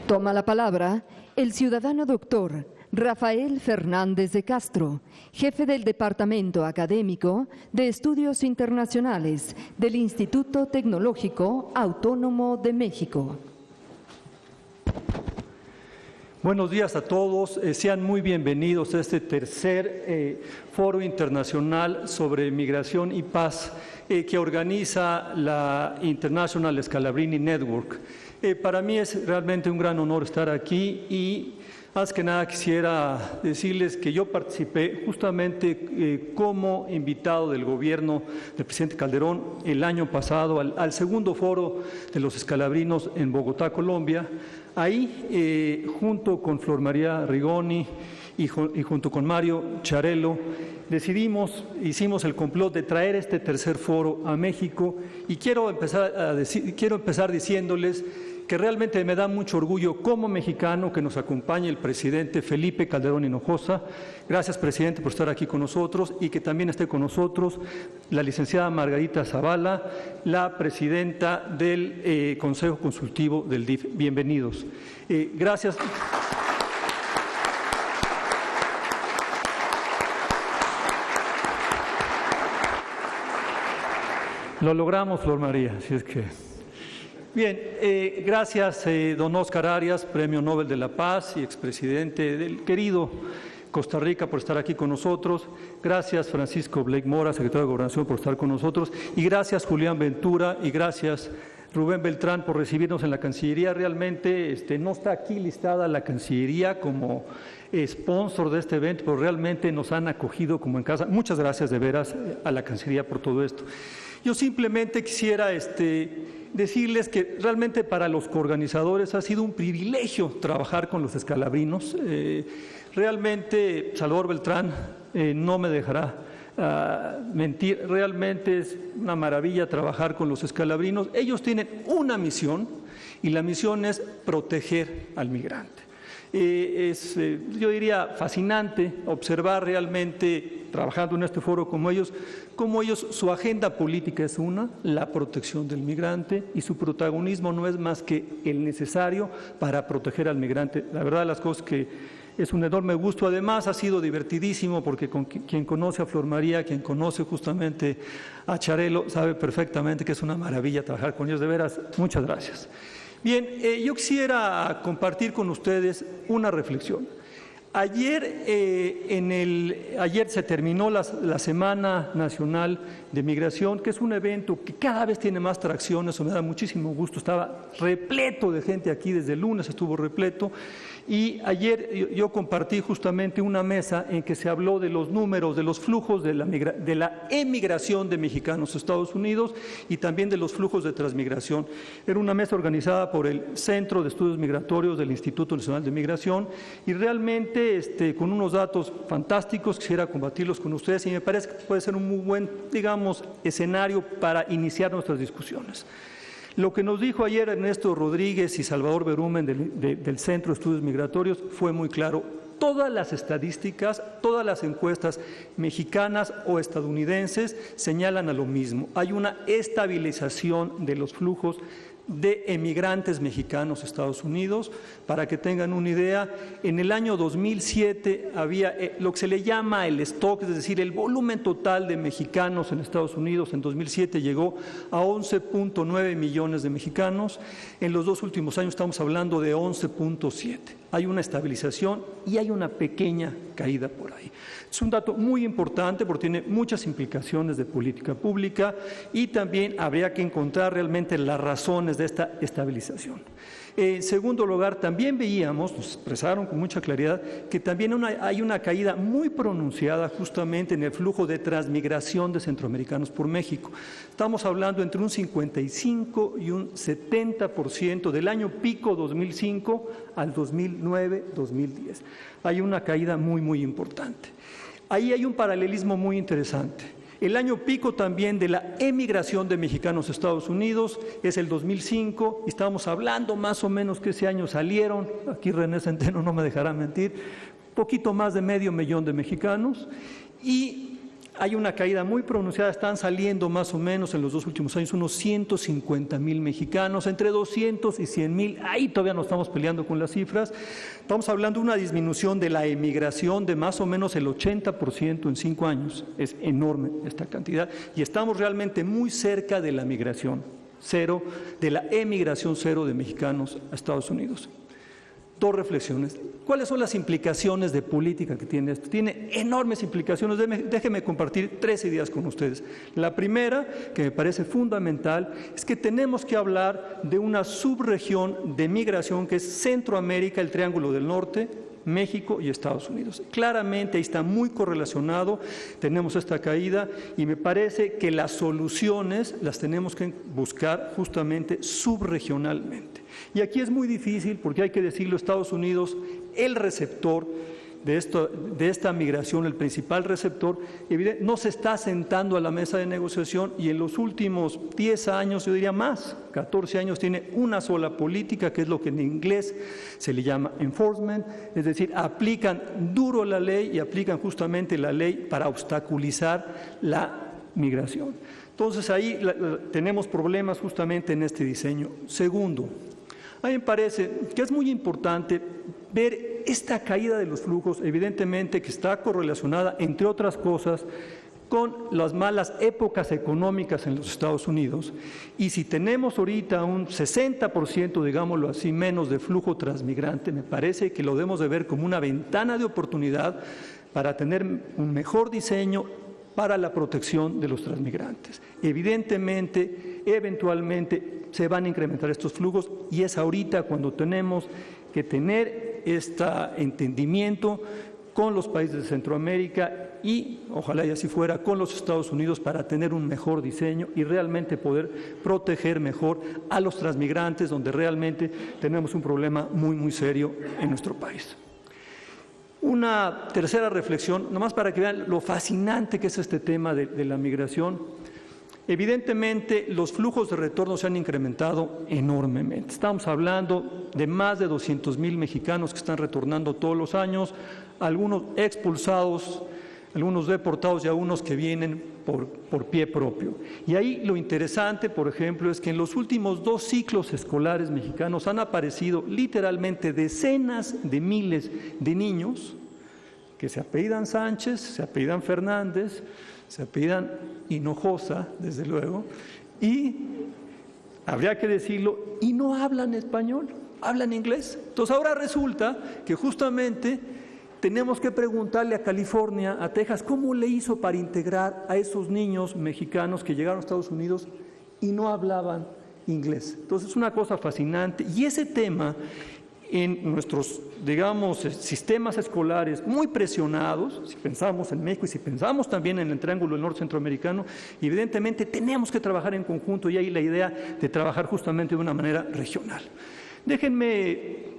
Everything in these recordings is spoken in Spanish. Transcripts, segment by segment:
Toma la palabra el ciudadano doctor Rafael Fernández de Castro, jefe del Departamento Académico de Estudios Internacionales del Instituto Tecnológico Autónomo de México. Buenos días a todos, sean muy bienvenidos a este tercer Foro Internacional sobre Migración y Paz que organiza la International Scalabrini Network. Para mí es realmente un gran honor estar aquí y más que nada quisiera decirles que yo participé justamente como invitado del gobierno del presidente Calderón el año pasado al segundo foro de los Scalabrinos en Bogotá, Colombia. Ahí, junto con Flor María Rigoni y junto con Mario Charello, hicimos el complot de traer este tercer foro a México y quiero empezar diciéndoles que realmente me da mucho orgullo como mexicano que nos acompañe el presidente Felipe Calderón Hinojosa. Gracias, presidente, por estar aquí con nosotros y que también esté con nosotros la licenciada Margarita Zavala, la presidenta del Consejo Consultivo del DIF. Bienvenidos. Gracias. Lo logramos, Flor María, así es que... Bien, gracias don Óscar Arias, Premio Nobel de la Paz y expresidente del querido Costa Rica por estar aquí con nosotros. Gracias Francisco Blake Mora, secretario de Gobernación, por estar con nosotros. Y gracias Julián Ventura y gracias Rubén Beltrán por recibirnos en la Cancillería. Realmente no está aquí listada la Cancillería como sponsor de este evento, pero realmente nos han acogido como en casa. Muchas gracias de veras a la Cancillería por todo esto. Yo simplemente quisiera decirles que realmente para los coorganizadores ha sido un privilegio trabajar con los escalabrinos. Realmente Salvador Beltrán no me dejará mentir, realmente es una maravilla trabajar con los escalabrinos. Ellos tienen una misión y la misión es proteger al migrante. Yo diría fascinante observar realmente, trabajando en este foro como ellos, su agenda política es la protección del migrante, y su protagonismo no es más que el necesario para proteger al migrante. La verdad, las cosas que es un enorme gusto. Además, ha sido divertidísimo porque quien conoce a Flor María, quien conoce justamente a Charello, sabe perfectamente que es una maravilla trabajar con ellos. De veras, muchas gracias. Bien, yo quisiera compartir con ustedes una reflexión. Ayer se terminó la Semana Nacional de Migración, que es un evento que cada vez tiene más tracción. Eso me da muchísimo gusto. Estaba repleto de gente aquí, desde el lunes estuvo repleto. Y ayer yo compartí justamente una mesa en que se habló de los números, de los flujos de la emigración de mexicanos a Estados Unidos y también de los flujos de transmigración. Era una mesa organizada por el Centro de Estudios Migratorios del Instituto Nacional de Migración y realmente con unos datos fantásticos quisiera compartirlos con ustedes y me parece que puede ser un muy buen, escenario para iniciar nuestras discusiones. Lo que nos dijo ayer Ernesto Rodríguez y Salvador Berumen del Centro de Estudios Migratorios fue muy claro. Todas las estadísticas, todas las encuestas mexicanas o estadounidenses señalan a lo mismo. Hay una estabilización de los flujos de emigrantes mexicanos a Estados Unidos. Para que tengan una idea, en el año 2007 había lo que se le llama el stock, es decir, el volumen total de mexicanos en Estados Unidos en 2007 llegó a 11.9 millones de mexicanos. En los 2 últimos años estamos hablando de 11.7. Hay una estabilización y hay una pequeña caída por ahí. Es un dato muy importante porque tiene muchas implicaciones de política pública y también habría que encontrar realmente las razones de esta estabilización. En segundo lugar, también veíamos, nos expresaron con mucha claridad, que también hay una caída muy pronunciada justamente en el flujo de transmigración de centroamericanos por México. Estamos hablando entre un 55 y un 70% del año pico 2005 al 2009-2010. Hay una caída muy, muy importante. Ahí hay un paralelismo muy interesante. El año pico también de la emigración de mexicanos a Estados Unidos es el 2005, y estamos hablando más o menos que ese año salieron, aquí René Centeno no me dejará mentir, poquito más de 500,000 de mexicanos, y hay una caída muy pronunciada, están saliendo más o menos en los 2 últimos años unos 150,000 mexicanos, entre 200 y 100,000, ahí todavía no estamos peleando con las cifras. Estamos hablando de una disminución de la emigración de más o menos el 80% en 5 años, es enorme esta cantidad, y estamos realmente muy cerca de la migración cero, de la emigración cero de mexicanos a Estados Unidos. 2 reflexiones. ¿Cuáles son las implicaciones de política que tiene esto? Tiene enormes implicaciones. Déjenme compartir 3 ideas con ustedes. La primera, que me parece fundamental, es que tenemos que hablar de una subregión de migración que es Centroamérica, el Triángulo del Norte, México y Estados Unidos. Claramente ahí está muy correlacionado, tenemos esta caída y me parece que las soluciones las tenemos que buscar justamente subregionalmente. Y aquí es muy difícil porque hay que decirlo, Estados Unidos, el receptor de esta migración, el principal receptor, no se está sentando a la mesa de negociación y en los últimos 10 años, yo diría más, 14 años, tiene una sola política, que es lo que en inglés se le llama enforcement, es decir, aplican duro la ley y aplican justamente la ley para obstaculizar la migración. Entonces ahí tenemos problemas justamente en este diseño. Segundo, a mí me parece que es muy importante ver esta caída de los flujos, evidentemente que está correlacionada, entre otras cosas, con las malas épocas económicas en los Estados Unidos. Y si tenemos ahorita un 60%, digámoslo así, menos de flujo transmigrante, me parece que lo debemos de ver como una ventana de oportunidad para tener un mejor diseño para la protección de los transmigrantes. Evidentemente, eventualmente se van a incrementar estos flujos y es ahorita cuando tenemos que tener este entendimiento con los países de Centroamérica y, ojalá y así fuera, con los Estados Unidos para tener un mejor diseño y realmente poder proteger mejor a los transmigrantes, donde realmente tenemos un problema muy, muy serio en nuestro país. Una tercera reflexión, nomás para que vean lo fascinante que es este tema de la migración. Evidentemente, los flujos de retorno se han incrementado enormemente. Estamos hablando de más de 200,000 mexicanos que están retornando todos los años, algunos expulsados, algunos deportados y algunos que vienen por pie propio. Y ahí lo interesante, por ejemplo, es que en los últimos 2 ciclos escolares mexicanos han aparecido literalmente decenas de miles de niños que se apellidan Sánchez, se apellidan Fernández, se apellidan Hinojosa, desde luego, y habría que decirlo, y no hablan español, hablan inglés. Entonces ahora resulta que justamente tenemos que preguntarle a California, a Texas, ¿cómo le hizo para integrar a esos niños mexicanos que llegaron a Estados Unidos y no hablaban inglés? Entonces es una cosa fascinante y ese tema en nuestros, digamos, sistemas escolares muy presionados, si pensamos en México y si pensamos también en el Triángulo del Norte Centroamericano, evidentemente tenemos que trabajar en conjunto y hay la idea de trabajar justamente de una manera regional. Déjenme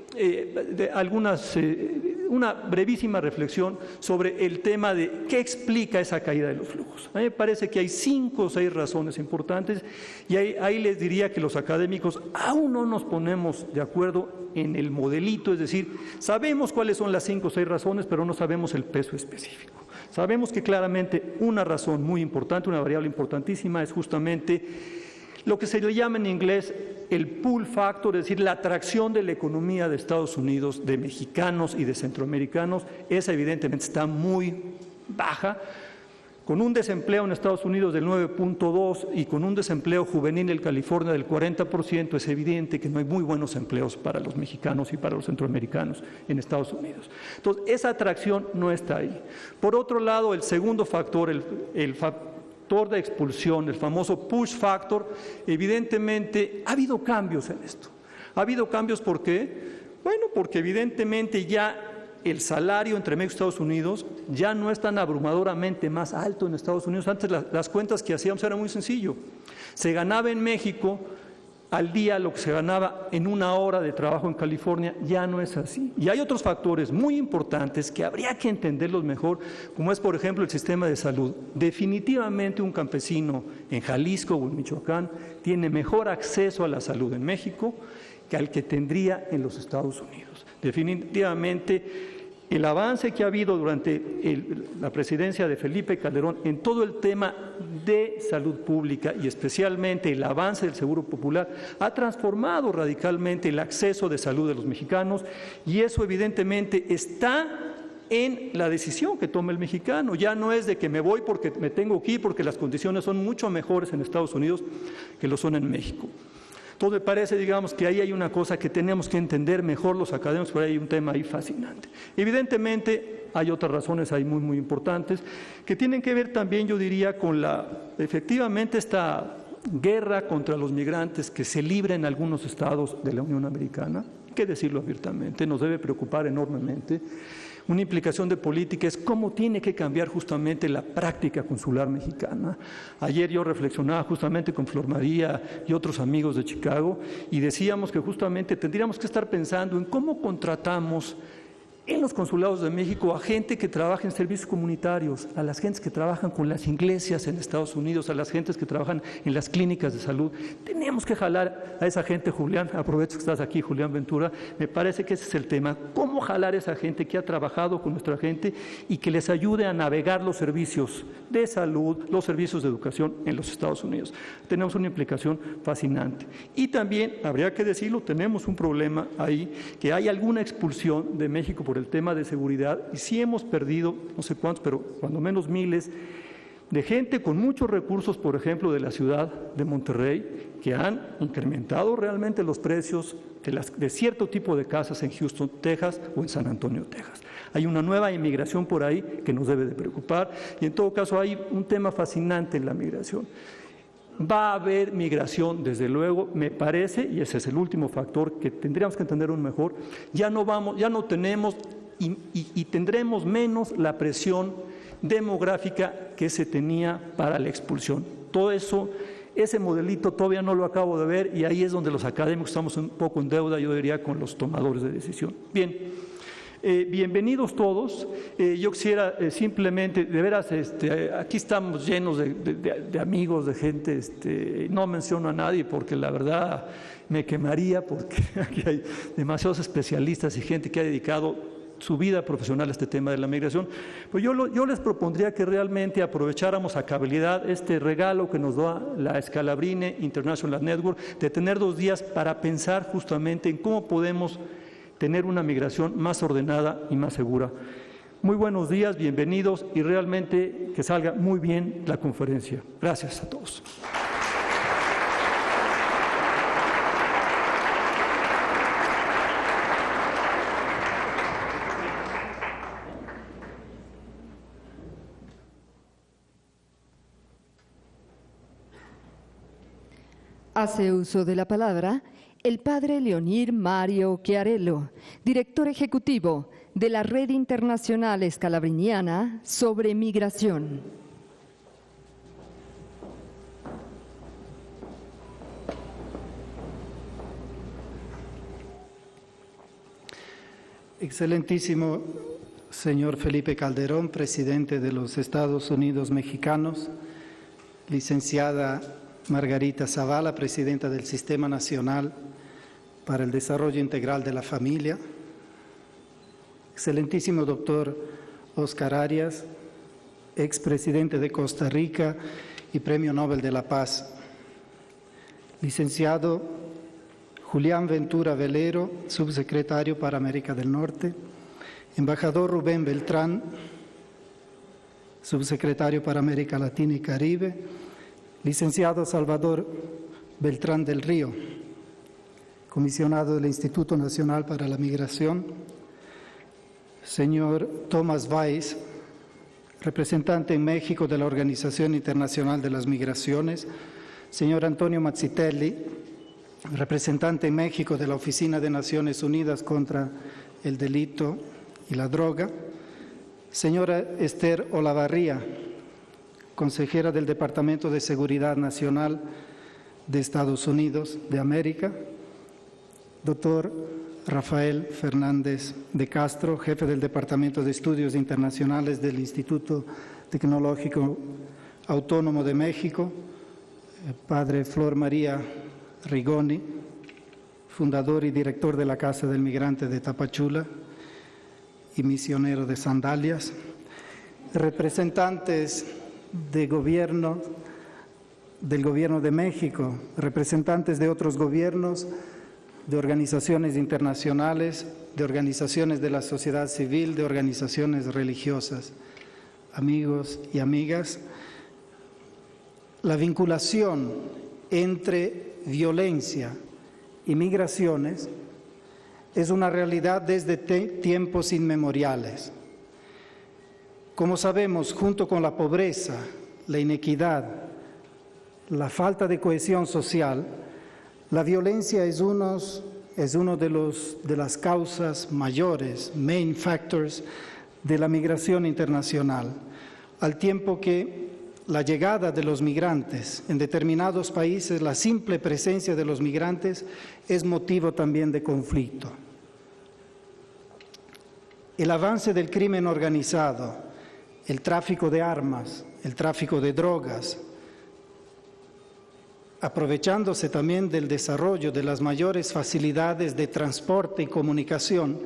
una brevísima reflexión sobre el tema de qué explica esa caída de los flujos. A mí me parece que hay 5 o 6 razones importantes y ahí les diría que los académicos aún no nos ponemos de acuerdo en el modelito, es decir, sabemos cuáles son las 5 o 6 razones, pero no sabemos el peso específico. Sabemos que claramente una razón muy importante, una variable importantísima es justamente lo que se le llama en inglés el pull factor, es decir, la atracción de la economía de Estados Unidos, de mexicanos y de centroamericanos, esa evidentemente está muy baja, con un desempleo en Estados Unidos del 9.2 y con un desempleo juvenil en California del 40%, es evidente que no hay muy buenos empleos para los mexicanos y para los centroamericanos en Estados Unidos. Entonces, esa atracción no está ahí. Por otro lado, el segundo factor, el factor de expulsión, el famoso push factor, evidentemente ha habido cambios en esto. Ha habido cambios, ¿por qué? Bueno, porque evidentemente ya el salario entre México y Estados Unidos ya no es tan abrumadoramente más alto en Estados Unidos. Antes las cuentas que hacíamos era muy sencillo. Se ganaba en México al día lo que se ganaba en 1 hora de trabajo en California, ya no es así. Y hay otros factores muy importantes que habría que entenderlos mejor, como es, por ejemplo, el sistema de salud. Definitivamente un campesino en Jalisco o en Michoacán tiene mejor acceso a la salud en México que al que tendría en los Estados Unidos. Definitivamente el avance que ha habido durante la presidencia de Felipe Calderón en todo el tema de salud pública y especialmente el avance del Seguro Popular ha transformado radicalmente el acceso de salud de los mexicanos y eso evidentemente está en la decisión que toma el mexicano. Ya no es de que me voy porque me tengo que ir porque las condiciones son mucho mejores en Estados Unidos que lo son en México. Entonces me parece, digamos, que ahí hay una cosa que tenemos que entender mejor los académicos, pero hay un tema ahí fascinante. Evidentemente hay otras razones ahí muy importantes que tienen que ver también, yo diría, con efectivamente esta guerra contra los migrantes que se libra en algunos estados de la Unión Americana, hay que decirlo abiertamente, nos debe preocupar enormemente. Una implicación de política es cómo tiene que cambiar justamente la práctica consular mexicana. Ayer yo reflexionaba justamente con Flor María y otros amigos de Chicago y decíamos que justamente tendríamos que estar pensando en cómo contratamos en los consulados de México a gente que trabaja en servicios comunitarios, a las gentes que trabajan con las iglesias en Estados Unidos, a las gentes que trabajan en las clínicas de salud. Tenemos que jalar a esa gente, Julián, aprovecho que estás aquí, Julián Ventura, me parece que ese es el tema, cómo jalar a esa gente que ha trabajado con nuestra gente y que les ayude a navegar los servicios de salud, los servicios de educación en los Estados Unidos. Tenemos una implicación fascinante. Y también, habría que decirlo, tenemos un problema ahí, que hay alguna expulsión de México por el tema de seguridad y sí hemos perdido, no sé cuántos, pero cuando menos miles, de gente con muchos recursos, por ejemplo, de la ciudad de Monterrey, que han incrementado realmente los precios de cierto tipo de casas en Houston, Texas o en San Antonio, Texas. Hay una nueva inmigración por ahí que nos debe de preocupar y en todo caso hay un tema fascinante en la migración. Va a haber migración, desde luego, me parece, y ese es el último factor que tendríamos que entender aún mejor, ya no tenemos y tendremos menos la presión demográfica que se tenía para la expulsión. Todo eso, ese modelito todavía no lo acabo de ver y ahí es donde los académicos estamos un poco en deuda, yo diría, con los tomadores de decisión. Bien. Bienvenidos todos. Yo quisiera simplemente, de veras, aquí estamos llenos de amigos, de gente, no menciono a nadie porque la verdad me quemaría porque aquí hay demasiados especialistas y gente que ha dedicado su vida profesional a este tema de la migración. Pues yo les propondría que realmente aprovecháramos a cabalidad este regalo que nos da la Scalabrine International Network de tener 2 días para pensar justamente en cómo podemos tener una migración más ordenada y más segura. Muy buenos días, bienvenidos y realmente que salga muy bien la conferencia. Gracias a todos. Hace uso de la palabra el padre Leonir Mario Chiarello, director ejecutivo de la Red Internacional Scalabriniana sobre Migración. Excelentísimo señor Felipe Calderón, presidente de los Estados Unidos Mexicanos, licenciada Margarita Zavala, presidenta del Sistema Nacional para el Desarrollo Integral de la Familia, excelentísimo doctor Oscar Arias, expresidente de Costa Rica y Premio Nobel de la Paz, licenciado Julián Ventura Velero, subsecretario para América del Norte, embajador Rubén Beltrán, subsecretario para América Latina y Caribe, licenciado Salvador Beltrán del Río, comisionado del Instituto Nacional para la Migración, señor Thomas Weiss, representante en México de la Organización Internacional de las Migraciones, señor Antonio Mazzitelli, representante en México de la Oficina de Naciones Unidas contra el Delito y la Droga, señora Esther Olavarría, consejera del Departamento de Seguridad Nacional de Estados Unidos de América, doctor Rafael Fernández de Castro, jefe del Departamento de Estudios Internacionales del Instituto Tecnológico Autónomo de México, padre Flor María Rigoni, fundador y director de la Casa del Migrante de Tapachula, y misionero de sandalias, representantes del gobierno de México, representantes de otros gobiernos, de organizaciones internacionales, de organizaciones de la sociedad civil, de organizaciones religiosas, amigos y amigas. La vinculación entre violencia y migraciones es una realidad desde tiempos inmemoriales. Como sabemos, junto con la pobreza, la inequidad, la falta de cohesión social, la violencia es uno de las causas mayores, main factors, de la migración internacional, al tiempo que la llegada de los migrantes en determinados países, la simple presencia de los migrantes es motivo también de conflicto. El avance del crimen organizado, el tráfico de armas, el tráfico de drogas, aprovechándose también del desarrollo de las mayores facilidades de transporte y comunicación,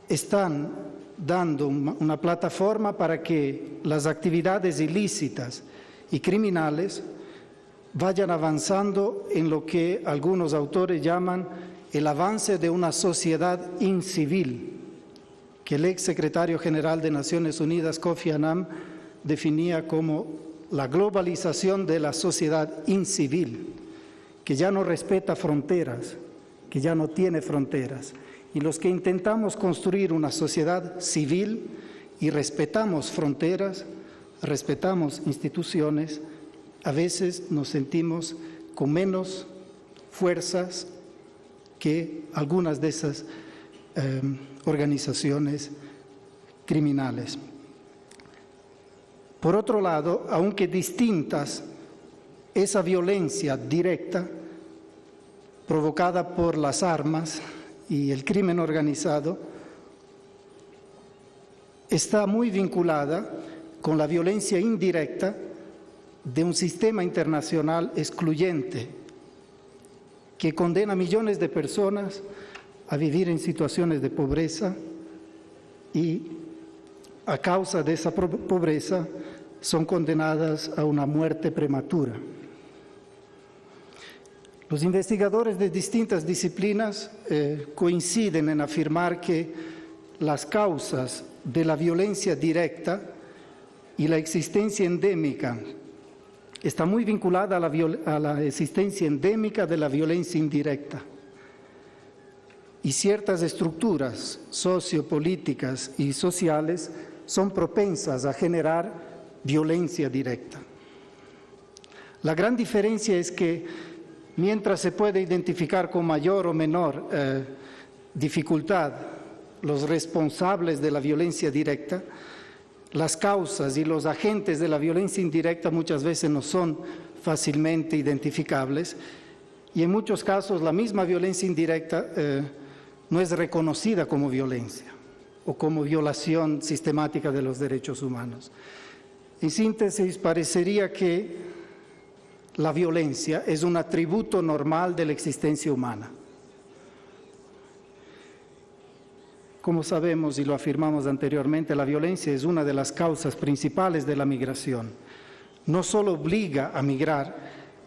están dando una plataforma para que las actividades ilícitas y criminales vayan avanzando en lo que algunos autores llaman el avance de una sociedad incivil, que el ex secretario general de Naciones Unidas, Kofi Annan, definía como la globalización de la sociedad incivil, que ya no respeta fronteras, que ya no tiene fronteras. Y los que intentamos construir una sociedad civil y respetamos fronteras, respetamos instituciones, a veces nos sentimos con menos fuerzas que algunas de esas organizaciones criminales. Por otro lado, aunque distintas, esa violencia directa provocada por las armas y el crimen organizado está muy vinculada con la violencia indirecta de un sistema internacional excluyente que condena a millones de personas a vivir en situaciones de pobreza y a causa de esa pobreza son condenadas a una muerte prematura. Los investigadores de distintas disciplinas coinciden en afirmar que las causas de la violencia directa y la existencia endémica está muy vinculada a la existencia endémica de la violencia indirecta. Y ciertas estructuras sociopolíticas y sociales son propensas a generar violencia directa. La gran diferencia es que mientras se puede identificar con mayor o menor dificultad los responsables de la violencia directa, las causas y los agentes de la violencia indirecta muchas veces no son fácilmente identificables y en muchos casos la misma violencia indirecta no es reconocida como violencia o como violación sistemática de los derechos humanos. En síntesis, parecería que la violencia es un atributo normal de la existencia humana. Como sabemos y lo afirmamos anteriormente, la violencia es una de las causas principales de la migración. No solo obliga a migrar,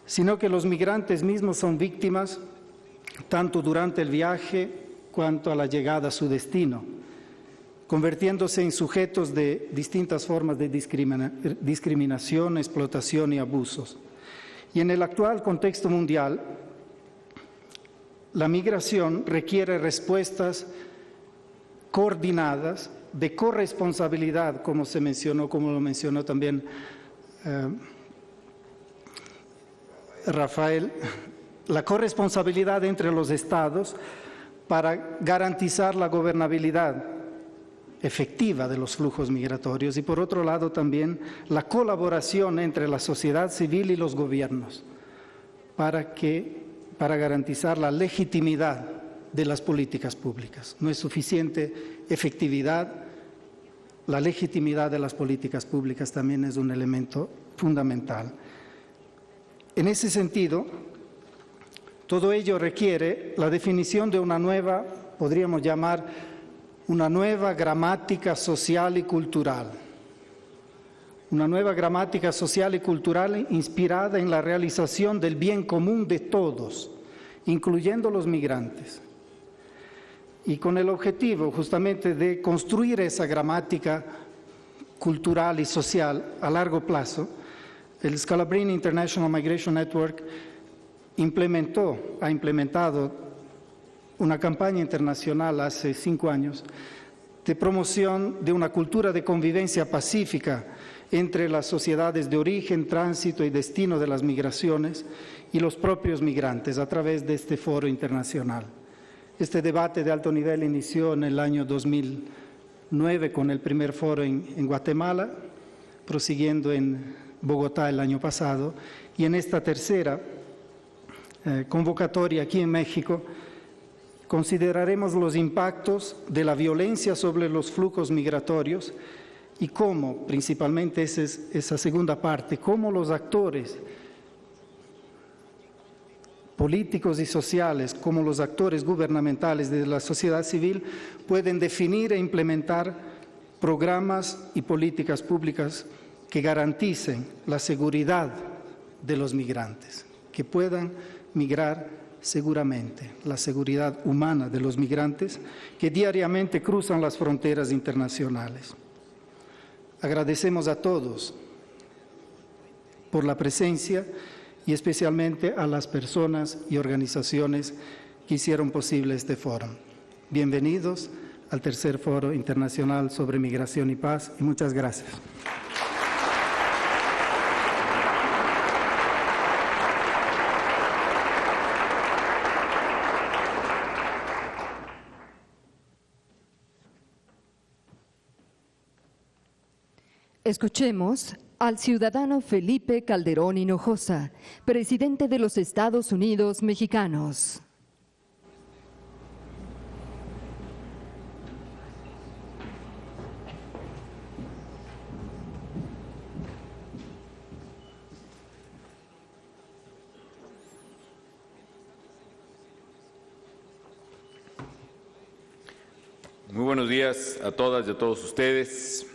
sino que los migrantes mismos son víctimas tanto durante el viaje cuanto a la llegada a su destino, convirtiéndose en sujetos de distintas formas de discriminación, explotación y abusos. Y en el actual contexto mundial, la migración requiere respuestas coordinadas, de corresponsabilidad, como lo mencionó también Rafael, la corresponsabilidad entre los estados para garantizar la gobernabilidad efectiva de los flujos migratorios y por otro lado también la colaboración entre la sociedad civil y los gobiernos para garantizar la legitimidad de las políticas públicas. No es suficiente efectividad, la legitimidad de las políticas públicas también es un elemento fundamental. En ese sentido, todo ello requiere la definición de una nueva, podríamos llamar, una nueva gramática social y cultural. Una nueva gramática social y cultural inspirada en la realización del bien común de todos, incluyendo los migrantes. Y con el objetivo justamente de construir esa gramática cultural y social a largo plazo, el Scalabrini International Migration Network ha implementado una campaña internacional hace 5 años de promoción de una cultura de convivencia pacífica entre las sociedades de origen, tránsito y destino de las migraciones y los propios migrantes a través de este foro internacional. Este debate de alto nivel inició en el año 2009 con el primer foro en Guatemala, prosiguiendo en Bogotá el año pasado, y en esta tercera convocatoria aquí en México consideraremos los impactos de la violencia sobre los flujos migratorios y cómo, principalmente esa segunda parte, cómo los actores políticos y sociales, como los actores gubernamentales de la sociedad civil, pueden definir e implementar programas y políticas públicas que garanticen la seguridad de los migrantes, que puedan migrar seguramente, la seguridad humana de los migrantes que diariamente cruzan las fronteras internacionales. Agradecemos a todos por la presencia y especialmente a las personas y organizaciones que hicieron posible este foro. Bienvenidos al tercer Foro Internacional sobre Migración y Paz y muchas gracias. Escuchemos al ciudadano Felipe Calderón Hinojosa, presidente de los Estados Unidos mexicanos. Muy buenos días a todas y a todos ustedes.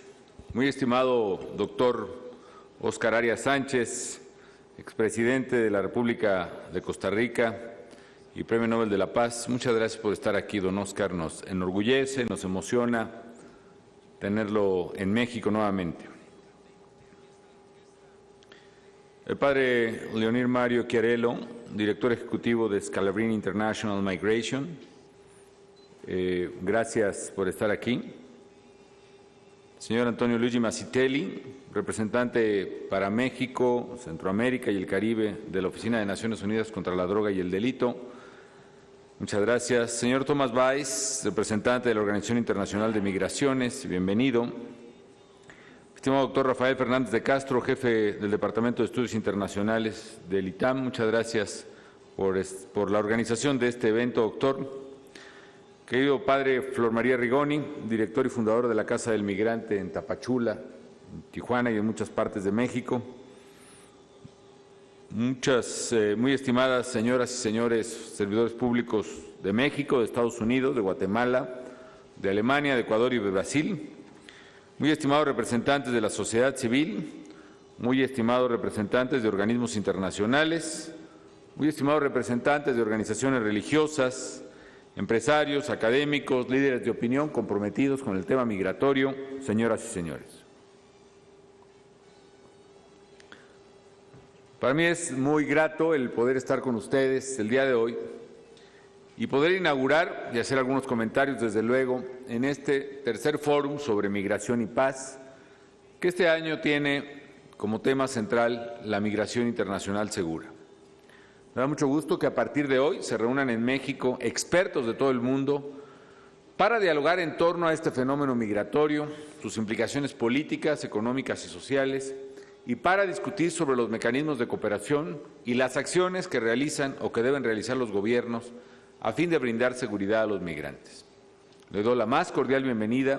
Muy estimado doctor Óscar Arias Sánchez, expresidente de la República de Costa Rica y Premio Nobel de la Paz, muchas gracias por estar aquí, don Óscar. Nos enorgullece, nos emociona tenerlo en México nuevamente. El padre Leonir Mario Chiarello, director ejecutivo de Scalabrini International Migration, gracias por estar aquí. Señor Antonio Luigi Mazzitelli, representante para México, Centroamérica y el Caribe de la Oficina de Naciones Unidas contra la Droga y el Delito. Muchas gracias. Señor Thomas Weiss, representante de la Organización Internacional de Migraciones, bienvenido. Estimado doctor Rafael Fernández de Castro, jefe del Departamento de Estudios Internacionales del ITAM, muchas gracias por la organización de este evento, doctor. Querido padre Flor María Rigoni, director y fundador de la Casa del Migrante en Tapachula, en Tijuana y en muchas partes de México. Muchas muy estimadas señoras y señores servidores públicos de México, de Estados Unidos, de Guatemala, de Alemania, de Ecuador y de Brasil. Muy estimados representantes de la sociedad civil, muy estimados representantes de organismos internacionales, muy estimados representantes de organizaciones religiosas, empresarios, académicos, líderes de opinión comprometidos con el tema migratorio, señoras y señores. Para mí es muy grato el poder estar con ustedes el día de hoy y poder inaugurar y hacer algunos comentarios, desde luego, en este tercer fórum sobre migración y paz, que este año tiene como tema central la migración internacional segura. Me da mucho gusto que a partir de hoy se reúnan en México expertos de todo el mundo para dialogar en torno a este fenómeno migratorio, sus implicaciones políticas, económicas y sociales, y para discutir sobre los mecanismos de cooperación y las acciones que realizan o que deben realizar los gobiernos a fin de brindar seguridad a los migrantes. Le doy la más cordial bienvenida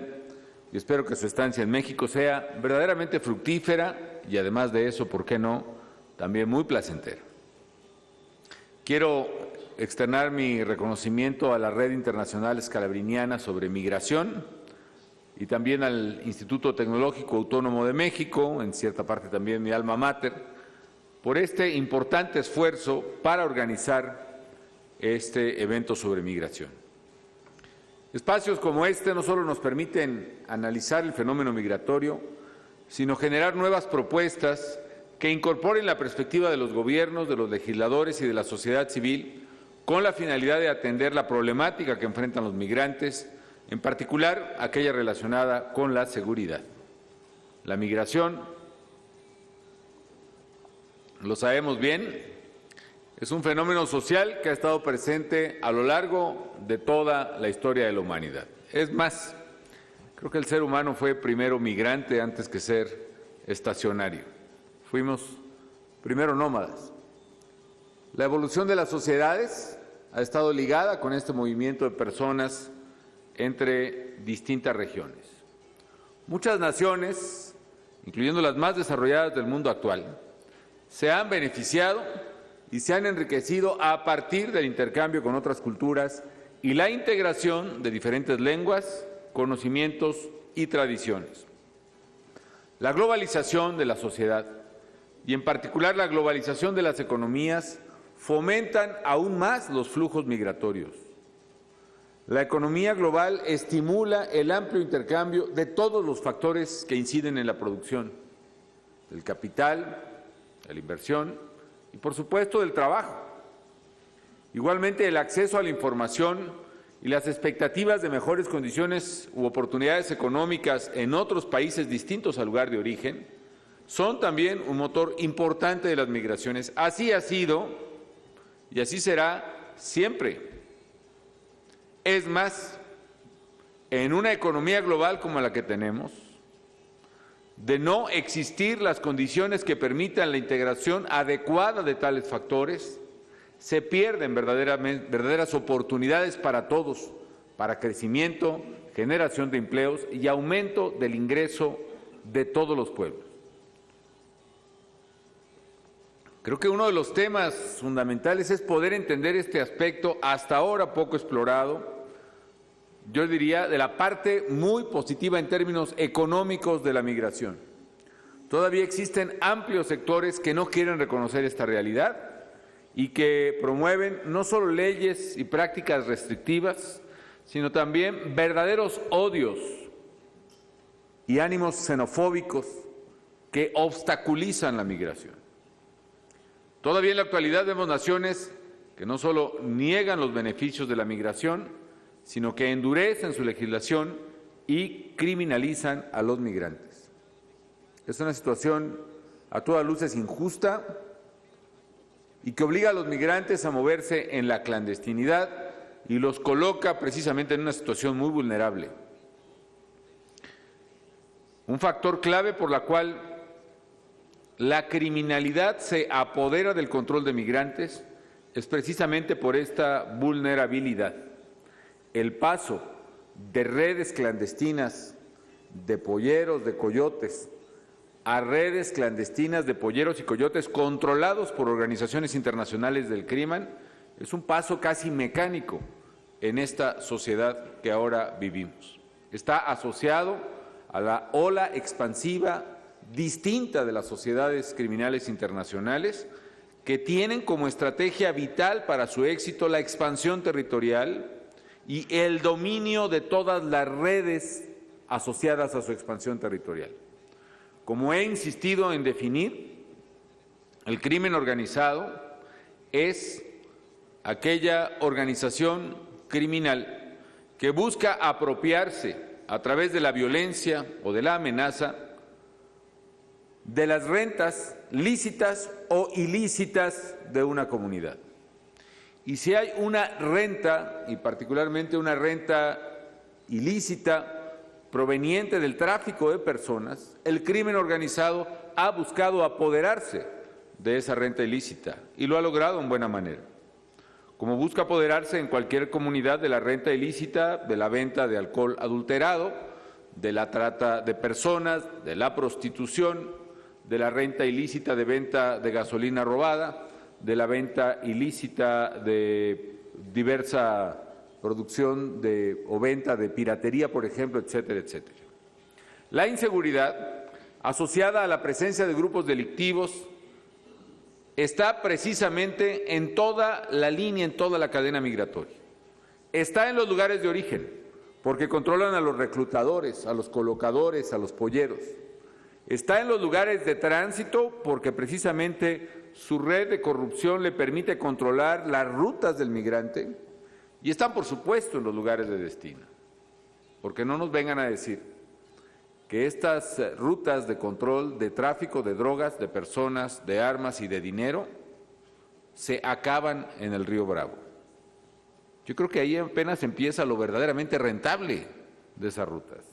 y espero que su estancia en México sea verdaderamente fructífera y, además de eso, ¿por qué no?, también muy placentera. Quiero externar mi reconocimiento a la Red Internacional Scalabriniana sobre Migración y también al Instituto Tecnológico Autónomo de México, en cierta parte también mi alma mater, por este importante esfuerzo para organizar este evento sobre migración. Espacios como este no solo nos permiten analizar el fenómeno migratorio, sino generar nuevas propuestas que incorporen la perspectiva de los gobiernos, de los legisladores y de la sociedad civil con la finalidad de atender la problemática que enfrentan los migrantes, en particular aquella relacionada con la seguridad. La migración, lo sabemos bien, es un fenómeno social que ha estado presente a lo largo de toda la historia de la humanidad. Es más, creo que el ser humano fue primero migrante antes que ser estacionario. Fuimos primero nómadas. La evolución de las sociedades ha estado ligada con este movimiento de personas entre distintas regiones. Muchas naciones, incluyendo las más desarrolladas del mundo actual, se han beneficiado y se han enriquecido a partir del intercambio con otras culturas y la integración de diferentes lenguas, conocimientos y tradiciones. La globalización de la sociedad y en particular la globalización de las economías fomentan aún más los flujos migratorios. La economía global estimula el amplio intercambio de todos los factores que inciden en la producción, del capital, de la inversión y, por supuesto, del trabajo. Igualmente, el acceso a la información y las expectativas de mejores condiciones u oportunidades económicas en otros países distintos al lugar de origen son también un motor importante de las migraciones. Así ha sido y así será siempre. Es más, en una economía global como la que tenemos, de no existir las condiciones que permitan la integración adecuada de tales factores, se pierden verdaderas oportunidades para todos, para crecimiento, generación de empleos y aumento del ingreso de todos los pueblos. Creo que uno de los temas fundamentales es poder entender este aspecto hasta ahora poco explorado, yo diría, de la parte muy positiva en términos económicos de la migración. Todavía existen amplios sectores que no quieren reconocer esta realidad y que promueven no solo leyes y prácticas restrictivas, sino también verdaderos odios y ánimos xenofóbicos que obstaculizan la migración. Todavía en la actualidad vemos naciones que no solo niegan los beneficios de la migración, sino que endurecen su legislación y criminalizan a los migrantes. Es una situación a todas luces injusta y que obliga a los migrantes a moverse en la clandestinidad y los coloca precisamente en una situación muy vulnerable. Un factor clave por la cual la criminalidad se apodera del control de migrantes es precisamente por esta vulnerabilidad. El paso de redes clandestinas de polleros, de coyotes, a redes clandestinas de polleros y coyotes controlados por organizaciones internacionales del crimen es un paso casi mecánico en esta sociedad que ahora vivimos. Está asociado a la ola expansiva distinta de las sociedades criminales internacionales que tienen como estrategia vital para su éxito la expansión territorial y el dominio de todas las redes asociadas a su expansión territorial. Como he insistido en definir, el crimen organizado es aquella organización criminal que busca apropiarse a través de la violencia o de la amenaza de las rentas lícitas o ilícitas de una comunidad. Y si hay una renta, y particularmente una renta ilícita proveniente del tráfico de personas, el crimen organizado ha buscado apoderarse de esa renta ilícita y lo ha logrado en buena manera. Como busca apoderarse en cualquier comunidad de la renta ilícita, de la venta de alcohol adulterado, de la trata de personas, de la prostitución, de la renta ilícita de venta de gasolina robada, de la venta ilícita de diversa producción o venta de piratería, por ejemplo, etcétera, etcétera. La inseguridad, asociada a la presencia de grupos delictivos, está precisamente en toda la línea, en toda la cadena migratoria. Está en los lugares de origen, porque controlan a los reclutadores, a los colocadores, a los polleros. Está en los lugares de tránsito, porque precisamente su red de corrupción le permite controlar las rutas del migrante. Y están, por supuesto, en los lugares de destino, porque no nos vengan a decir que estas rutas de control de tráfico de drogas, de personas, de armas y de dinero se acaban en el río Bravo. Yo creo que ahí apenas empieza lo verdaderamente rentable de esas rutas.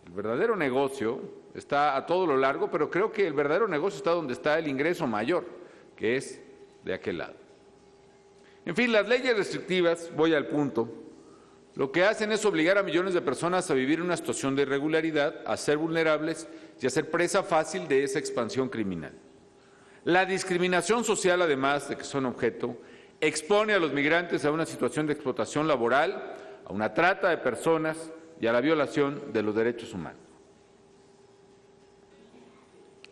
El verdadero negocio está a todo lo largo, pero creo que el verdadero negocio está donde está el ingreso mayor, que es de aquel lado. En fin, las leyes restrictivas, voy al punto, lo que hacen es obligar a millones de personas a vivir en una situación de irregularidad, a ser vulnerables y a ser presa fácil de esa expansión criminal. La discriminación social, además de que son objeto, expone a los migrantes a una situación de explotación laboral, a una trata de personas y a la violación de los derechos humanos.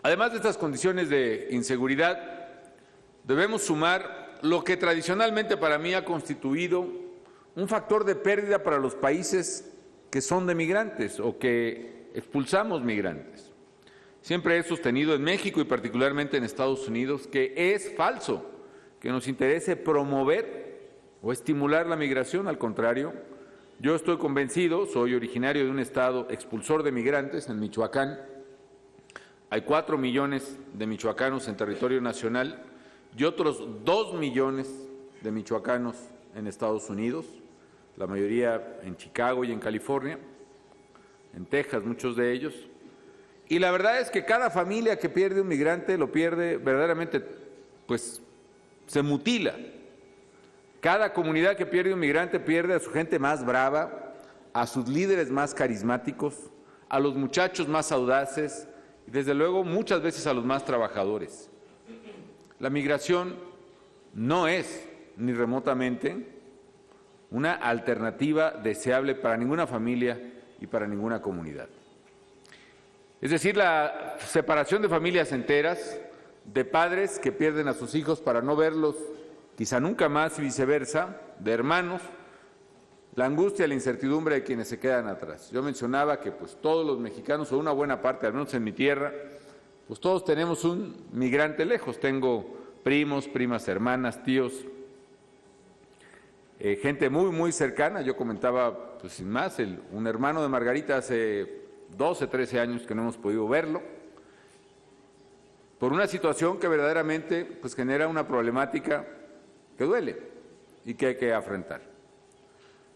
Además de estas condiciones de inseguridad, debemos sumar lo que tradicionalmente para mí ha constituido un factor de pérdida para los países que son de migrantes o que expulsamos migrantes. Siempre he sostenido en México y particularmente en Estados Unidos que es falso que nos interese promover o estimular la migración. Al contrario, yo estoy convencido, soy originario de un estado expulsor de migrantes, en Michoacán. Hay 4 millones de michoacanos en territorio nacional y otros 2 millones de michoacanos en Estados Unidos, la mayoría en Chicago y en California, en Texas muchos de ellos. Y la verdad es que cada familia que pierde un migrante lo pierde verdaderamente, pues se mutila. Cada comunidad que pierde un migrante pierde a su gente más brava, a sus líderes más carismáticos, a los muchachos más audaces y desde luego muchas veces a los más trabajadores. La migración no es ni remotamente una alternativa deseable para ninguna familia y para ninguna comunidad. Es decir, la separación de familias enteras, de padres que pierden a sus hijos para no verlos quizá nunca más y viceversa, de hermanos, la angustia y la incertidumbre de quienes se quedan atrás. Yo mencionaba que pues todos los mexicanos, o una buena parte, al menos en mi tierra, pues todos tenemos un migrante lejos. Tengo primos, primas, hermanas, tíos, gente muy, muy cercana. Yo comentaba, pues sin más, un hermano de Margarita hace 12, 13 años que no hemos podido verlo, por una situación que verdaderamente pues genera una problemática que duele y que hay que afrontar.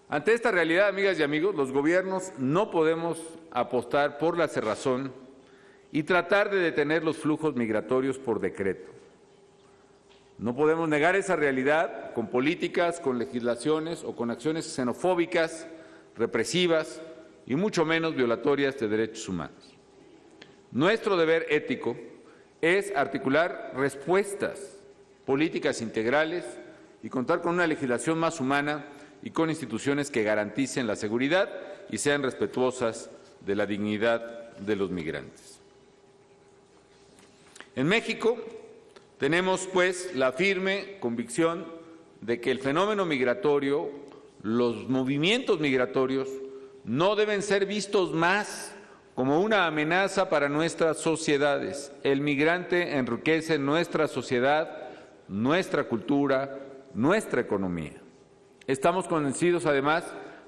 Ante esta realidad, amigas y amigos, los gobiernos no podemos apostar por la cerrazón y tratar de detener los flujos migratorios por decreto. No podemos negar esa realidad con políticas, con legislaciones o con acciones xenofóbicas, represivas y mucho menos violatorias de derechos humanos. Nuestro deber ético es articular respuestas políticas integrales y contar con una legislación más humana y con instituciones que garanticen la seguridad y sean respetuosas de la dignidad de los migrantes. En México tenemos, pues, la firme convicción de que el fenómeno migratorio, los movimientos migratorios, no deben ser vistos más como una amenaza para nuestras sociedades. El migrante enriquece nuestra sociedad, nuestra cultura, nuestra economía. Estamos convencidos, además,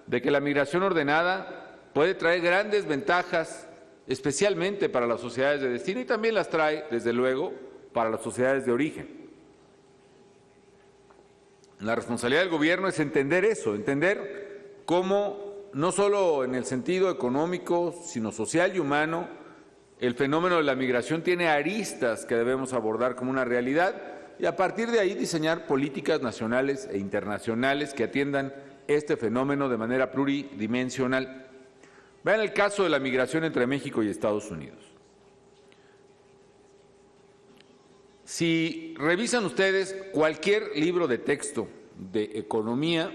de que la migración ordenada puede traer grandes ventajas, especialmente para las sociedades de destino, y también las trae, desde luego, para las sociedades de origen. La responsabilidad del gobierno es entender eso, entender cómo, no solo en el sentido económico, sino social y humano, el fenómeno de la migración tiene aristas que debemos abordar como una realidad y a partir de ahí diseñar políticas nacionales e internacionales que atiendan este fenómeno de manera pluridimensional. Vean el caso de la migración entre México y Estados Unidos. Si revisan ustedes cualquier libro de texto de economía,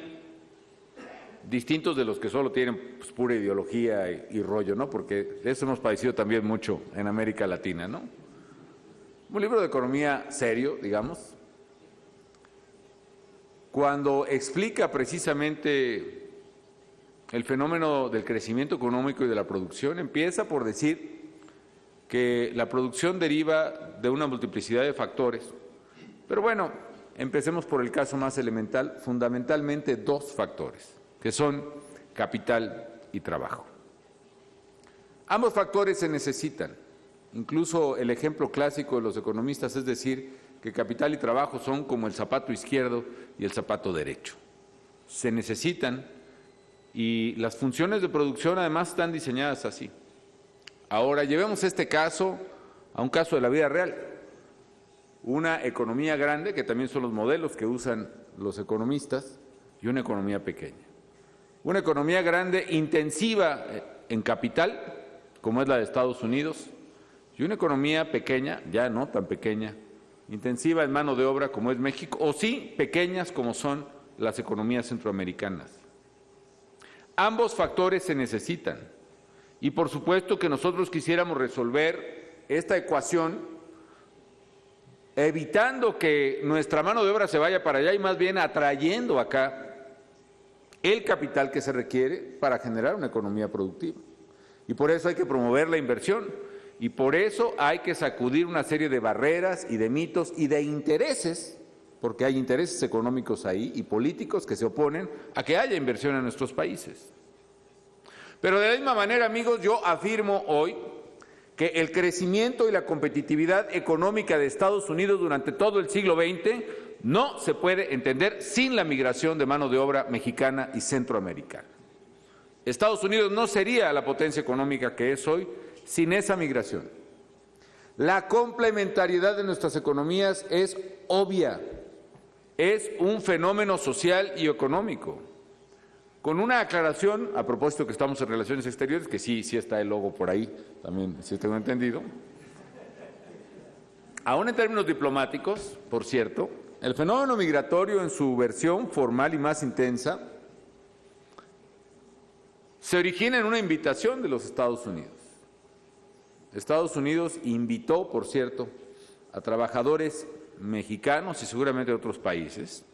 distintos de los que solo tienen pues, pura ideología y rollo, ¿no? Porque de eso hemos padecido también mucho en América Latina, ¿no? Un libro de economía serio, digamos, cuando explica precisamente el fenómeno del crecimiento económico y de la producción, empieza por decir que la producción deriva de una multiplicidad de factores. Pero bueno, empecemos por el caso más elemental, fundamentalmente dos factores, que son capital y trabajo. Ambos factores se necesitan. Incluso el ejemplo clásico de los economistas es decir que capital y trabajo son como el zapato izquierdo y el zapato derecho. Se necesitan y las funciones de producción además están diseñadas así. Ahora, llevemos este caso a un caso de la vida real. Una economía grande, que también son los modelos que usan los economistas, y una economía pequeña. Una economía grande intensiva en capital, como es la de Estados Unidos, y una economía pequeña, ya no tan pequeña, intensiva en mano de obra como es México, o sí pequeñas como son las economías centroamericanas. Ambos factores se necesitan y por supuesto que nosotros quisiéramos resolver esta ecuación evitando que nuestra mano de obra se vaya para allá y más bien atrayendo acá el capital que se requiere para generar una economía productiva. Y por eso hay que promover la inversión. Y por eso hay que sacudir una serie de barreras y de mitos y de intereses, porque hay intereses económicos ahí y políticos que se oponen a que haya inversión en nuestros países. Pero de la misma manera, amigos, yo afirmo hoy que el crecimiento y la competitividad económica de Estados Unidos durante todo el siglo XX no se puede entender sin la migración de mano de obra mexicana y centroamericana. Estados Unidos no sería la potencia económica que es hoy sin esa migración. La complementariedad de nuestras economías es obvia, es un fenómeno social y económico. Con una aclaración, a propósito que estamos en relaciones exteriores, que sí está el logo por ahí, también si tengo entendido. Aún en términos diplomáticos, por cierto, el fenómeno migratorio en su versión formal y más intensa se origina en una invitación de los Estados Unidos. Estados Unidos invitó, por cierto, a trabajadores mexicanos y seguramente de otros países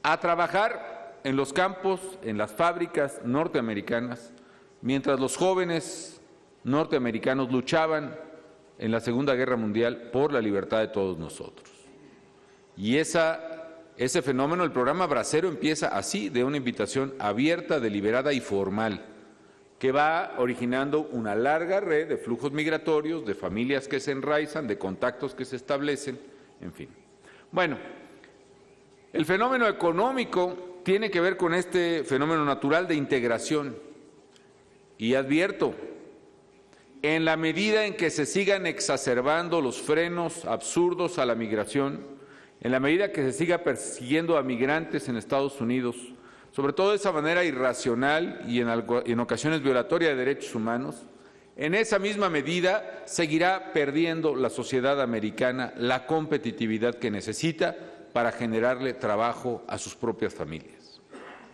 a trabajar en los campos, en las fábricas norteamericanas, mientras los jóvenes norteamericanos luchaban en la Segunda Guerra Mundial por la libertad de todos nosotros. Y ese fenómeno, el programa Bracero, empieza así, de una invitación abierta, deliberada y formal, que va originando una larga red de flujos migratorios, de familias que se enraizan, de contactos que se establecen, en fin. Bueno, el fenómeno económico tiene que ver con este fenómeno natural de integración. Y advierto, en la medida en que se sigan exacerbando los frenos absurdos a la migración, en la medida que se siga persiguiendo a migrantes en Estados Unidos, sobre todo de esa manera irracional y en ocasiones violatoria de derechos humanos, en esa misma medida seguirá perdiendo la sociedad americana la competitividad que necesita para generarle trabajo a sus propias familias.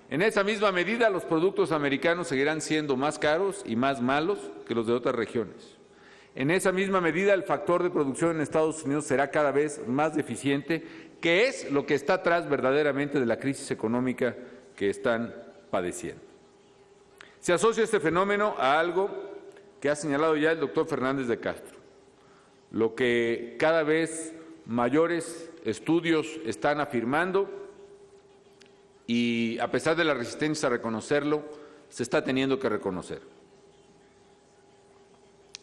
En esa misma medida los productos americanos seguirán siendo más caros y más malos que los de otras regiones. En esa misma medida el factor de producción en Estados Unidos será cada vez más deficiente, que es lo que está atrás verdaderamente de la crisis económica que están padeciendo. Se asocia este fenómeno a algo que ha señalado ya el doctor Fernández de Castro, lo que cada vez mayores estudios están afirmando y a pesar de la resistencia a reconocerlo, se está teniendo que reconocer.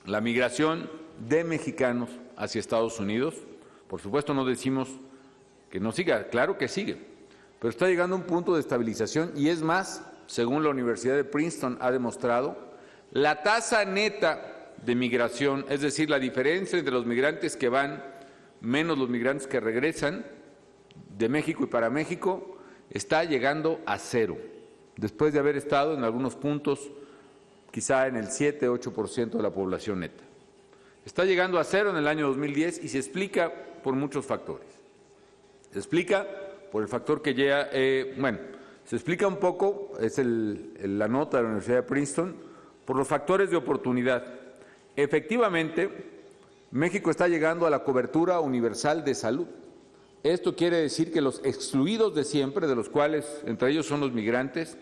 La migración de mexicanos hacia Estados Unidos, por supuesto no decimos que no siga, claro que sigue, pero está llegando a un punto de estabilización y es más, según la Universidad de Princeton ha demostrado, la tasa neta de migración, es decir, la diferencia entre los migrantes que van menos los migrantes que regresan de México y para México, está llegando a cero, después de haber estado en algunos puntos quizá en el 7-8% de la población neta. Está llegando a cero en el año 2010 y se explica por muchos factores. Se explica por el factor que llega, se explica un poco, es la nota de la Universidad de Princeton, por los factores de oportunidad. Efectivamente, México está llegando a la cobertura universal de salud. Esto quiere decir que los excluidos de siempre, de los cuales entre ellos son los migrantes,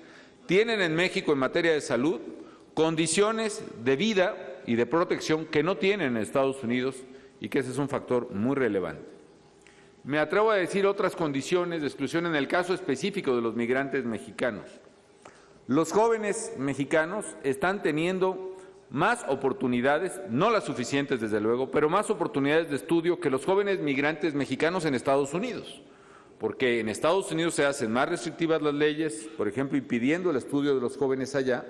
tienen en México en materia de salud condiciones de vida y de protección que no tienen en Estados Unidos y que ese es un factor muy relevante. Me atrevo a decir otras condiciones de exclusión en el caso específico de los migrantes mexicanos. Los jóvenes mexicanos están teniendo más oportunidades, no las suficientes desde luego, pero más oportunidades de estudio que los jóvenes migrantes mexicanos en Estados Unidos, porque en Estados Unidos se hacen más restrictivas las leyes, por ejemplo, impidiendo el estudio de los jóvenes allá,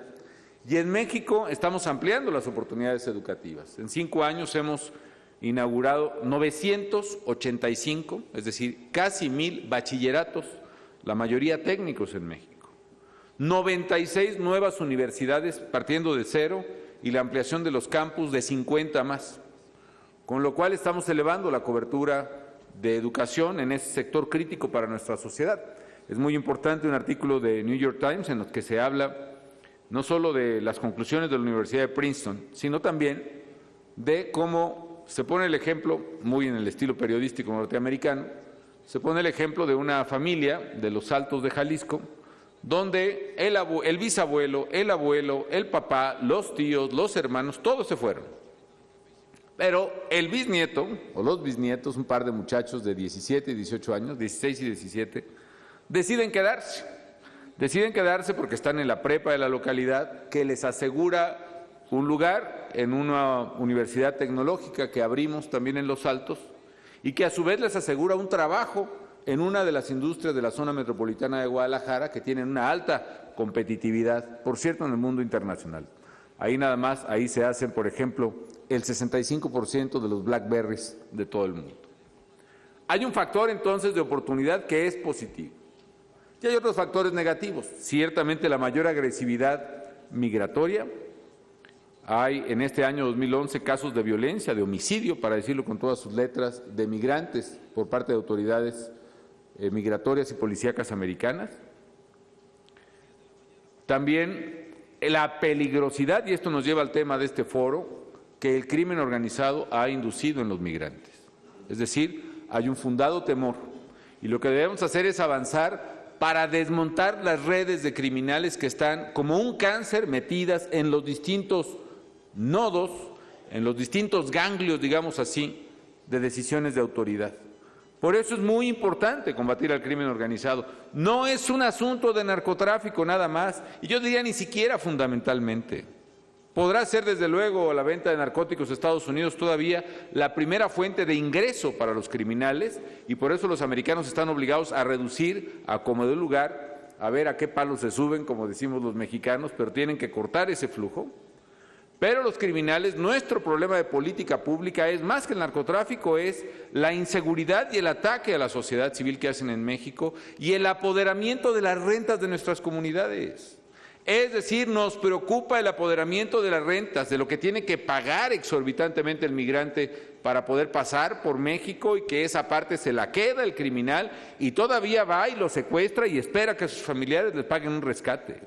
y en México estamos ampliando las oportunidades educativas. En 5 años hemos inaugurado 985, es decir, casi 1,000 bachilleratos, la mayoría técnicos en México. 96 nuevas universidades partiendo de cero y la ampliación de los campus de 50 más, con lo cual estamos elevando la cobertura de educación en ese sector crítico para nuestra sociedad. Es muy importante un artículo de New York Times en el que se habla no solo de las conclusiones de la Universidad de Princeton, sino también de cómo se pone el ejemplo, muy en el estilo periodístico norteamericano, se pone el ejemplo de una familia de los Altos de Jalisco, donde el bisabuelo, el abuelo, el papá, los tíos, los hermanos, todos se fueron. Pero el bisnieto, o los bisnietos, un par de muchachos de 17 y 18 años, 16 y 17, deciden quedarse. Deciden quedarse porque están en la prepa de la localidad, que les asegura un lugar en una universidad tecnológica que abrimos también en Los Altos, y que a su vez les asegura un trabajo en una de las industrias de la zona metropolitana de Guadalajara que tienen una alta competitividad, por cierto, en el mundo internacional. Ahí nada más, ahí se hacen, por ejemplo, el 65% de los BlackBerrys de todo el mundo. Hay un factor entonces de oportunidad que es positivo. Y hay otros factores negativos. Ciertamente la mayor agresividad migratoria. Hay en este año 2011 casos de violencia, de homicidio, para decirlo con todas sus letras, de migrantes por parte de autoridades migratorias y policíacas americanas. También la peligrosidad, y esto nos lleva al tema de este foro, que el crimen organizado ha inducido en los migrantes. Es decir, hay un fundado temor, y lo que debemos hacer es avanzar para desmontar las redes de criminales que están como un cáncer metidas en los distintos nodos, en los distintos ganglios, digamos así, de decisiones de autoridad. Por eso es muy importante combatir al crimen organizado. No es un asunto de narcotráfico nada más, y yo diría ni siquiera fundamentalmente. Podrá ser desde luego la venta de narcóticos a Estados Unidos todavía la primera fuente de ingreso para los criminales, y por eso los americanos están obligados a reducir, a como de lugar, a ver a qué palo se suben, como decimos los mexicanos, pero tienen que cortar ese flujo. Pero los criminales, nuestro problema de política pública es más que el narcotráfico, es la inseguridad y el ataque a la sociedad civil que hacen en México y el apoderamiento de las rentas de nuestras comunidades. Es decir, nos preocupa el apoderamiento de las rentas, de lo que tiene que pagar exorbitantemente el migrante para poder pasar por México, y que esa parte se la queda el criminal y todavía va y lo secuestra y espera que sus familiares les paguen un rescate.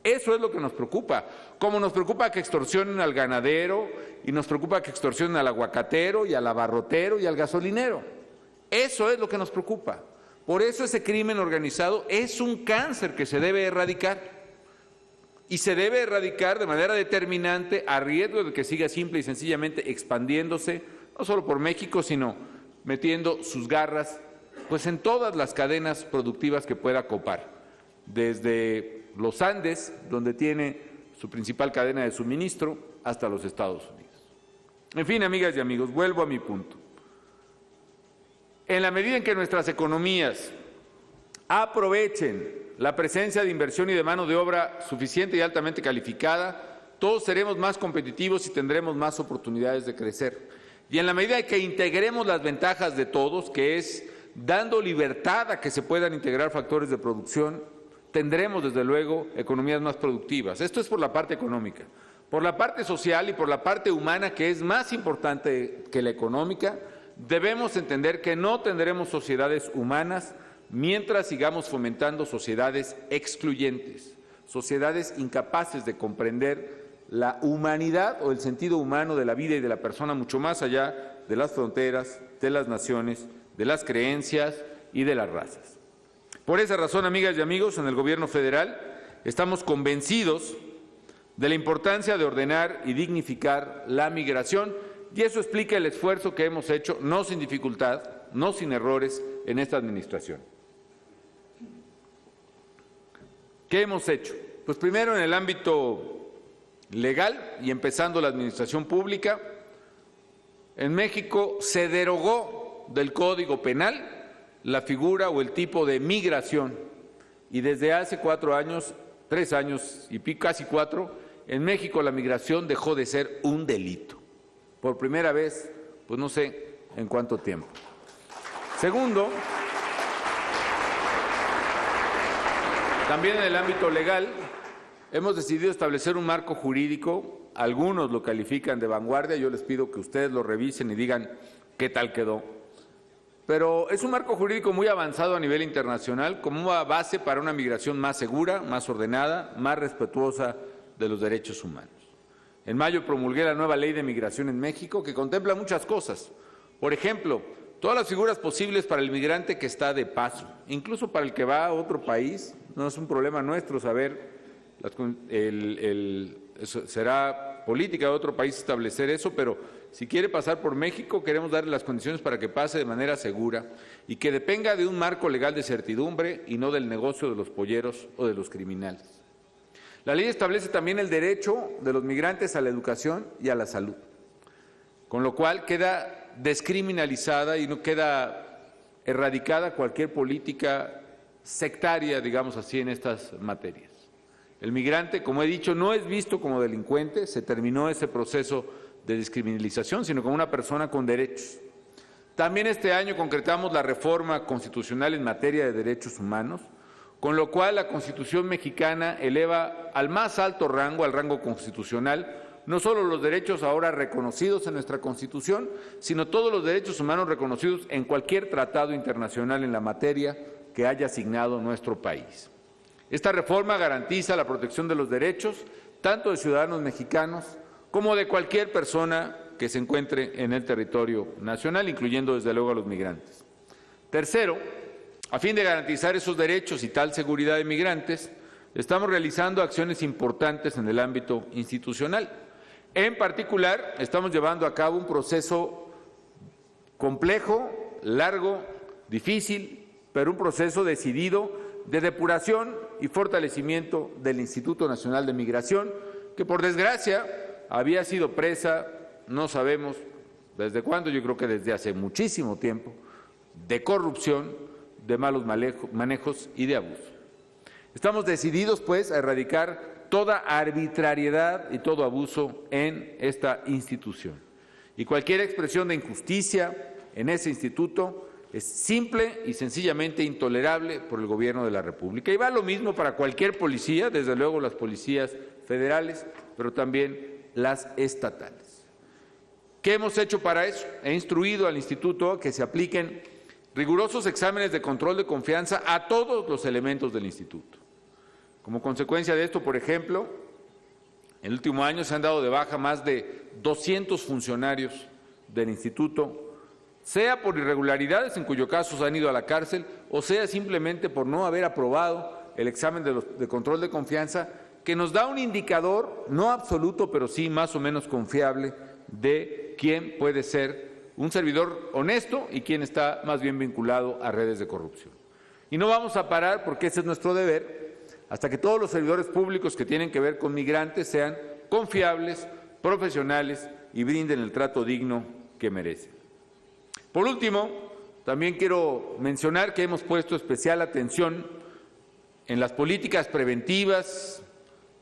Eso es lo que nos preocupa, como nos preocupa que extorsionen al ganadero y nos preocupa que extorsionen al aguacatero y al abarrotero y al gasolinero. Eso es lo que nos preocupa. Por eso ese crimen organizado es un cáncer que se debe erradicar, y se debe erradicar de manera determinante a riesgo de que siga simple y sencillamente expandiéndose, no solo por México, sino metiendo sus garras pues en todas las cadenas productivas que pueda copar, desde los Andes, donde tiene su principal cadena de suministro, hasta los Estados Unidos. En fin, amigas y amigos, vuelvo a mi punto. En la medida en que nuestras economías aprovechen la presencia de inversión y de mano de obra suficiente y altamente calificada, todos seremos más competitivos y tendremos más oportunidades de crecer. Y en la medida en que integremos las ventajas de todos, que es dando libertad a que se puedan integrar factores de producción, tendremos desde luego economías más productivas. Esto es por la parte económica. Por la parte social y por la parte humana, que es más importante que la económica, debemos entender que no tendremos sociedades humanas mientras sigamos fomentando sociedades excluyentes, sociedades incapaces de comprender la humanidad o el sentido humano de la vida y de la persona mucho más allá de las fronteras, de las naciones, de las creencias y de las razas. Por esa razón, amigas y amigos, en el Gobierno federal estamos convencidos de la importancia de ordenar y dignificar la migración, y eso explica el esfuerzo que hemos hecho, no sin dificultad, no sin errores, en esta administración. ¿Qué hemos hecho? Pues primero en el ámbito legal y empezando la administración pública, en México se derogó del Código Penal la figura o el tipo de migración y desde hace 4 años, 3 años y pico, casi 4, en México la migración dejó de ser un delito. Por primera vez, pues no sé en cuánto tiempo. Segundo, también en el ámbito legal hemos decidido establecer un marco jurídico, algunos lo califican de vanguardia, yo les pido que ustedes lo revisen y digan qué tal quedó. Pero es un marco jurídico muy avanzado a nivel internacional como una base para una migración más segura, más ordenada, más respetuosa de los derechos humanos. En mayo promulgué la nueva Ley de Migración en México que contempla muchas cosas. Por ejemplo, todas las figuras posibles para el migrante que está de paso, incluso para el que va a otro país. No es un problema nuestro saber, será política de otro país establecer eso, pero si quiere pasar por México, queremos darle las condiciones para que pase de manera segura y que dependa de un marco legal de certidumbre y no del negocio de los polleros o de los criminales. La ley establece también el derecho de los migrantes a la educación y a la salud, con lo cual queda descriminalizada y no queda erradicada cualquier política sectaria, digamos así, en estas materias. El migrante, como he dicho, no es visto como delincuente, se terminó ese proceso de descriminalización, sino como una persona con derechos. También este año concretamos la reforma constitucional en materia de derechos humanos, con lo cual la Constitución mexicana eleva al más alto rango, al rango constitucional, no solo los derechos ahora reconocidos en nuestra Constitución, sino todos los derechos humanos reconocidos en cualquier tratado internacional en la materia que haya asignado nuestro país. Esta reforma garantiza la protección de los derechos, tanto de ciudadanos mexicanos como de cualquier persona que se encuentre en el territorio nacional, incluyendo desde luego a los migrantes. Tercero, a fin de garantizar esos derechos y tal seguridad de migrantes, estamos realizando acciones importantes en el ámbito institucional. En particular, estamos llevando a cabo un proceso complejo, largo, difícil, pero un proceso decidido de depuración y fortalecimiento del Instituto Nacional de Migración, que por desgracia había sido presa, no sabemos desde cuándo, yo creo que desde hace muchísimo tiempo, de corrupción, de malos manejos y de abuso. Estamos decididos, pues, a erradicar toda arbitrariedad y todo abuso en esta institución. Y cualquier expresión de injusticia en ese instituto es simple y sencillamente intolerable por el Gobierno de la República. Y va lo mismo para cualquier policía, desde luego las policías federales, pero también las estatales. ¿Qué hemos hecho para eso? He instruido al instituto a que se apliquen rigurosos exámenes de control de confianza a todos los elementos del instituto. Como consecuencia de esto, por ejemplo, en el último año se han dado de baja más de 200 funcionarios del instituto, sea por irregularidades, en cuyo caso se han ido a la cárcel, o sea simplemente por no haber aprobado el examen de control de confianza, que nos da un indicador, no absoluto, pero sí más o menos confiable, de quién puede ser un servidor honesto y quién está más bien vinculado a redes de corrupción. Y no vamos a parar, porque ese es nuestro deber, hasta que todos los servidores públicos que tienen que ver con migrantes sean confiables, profesionales y brinden el trato digno que merecen. Por último, también quiero mencionar que hemos puesto especial atención en las políticas preventivas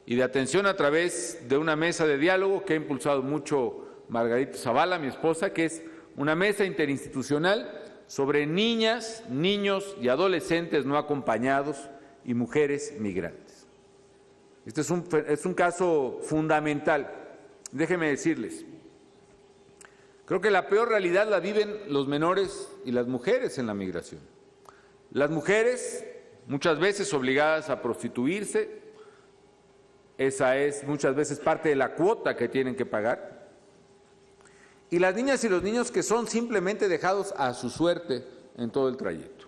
y de atención a través de una mesa de diálogo que ha impulsado mucho Margarita Zavala, mi esposa, que es una mesa interinstitucional sobre niñas, niños y adolescentes no acompañados y mujeres migrantes. Este es un caso fundamental. Déjenme decirles, creo que la peor realidad la viven los menores y las mujeres en la migración. Las mujeres, muchas veces obligadas a prostituirse, esa es muchas veces parte de la cuota que tienen que pagar. Y las niñas y los niños que son simplemente dejados a su suerte en todo el trayecto.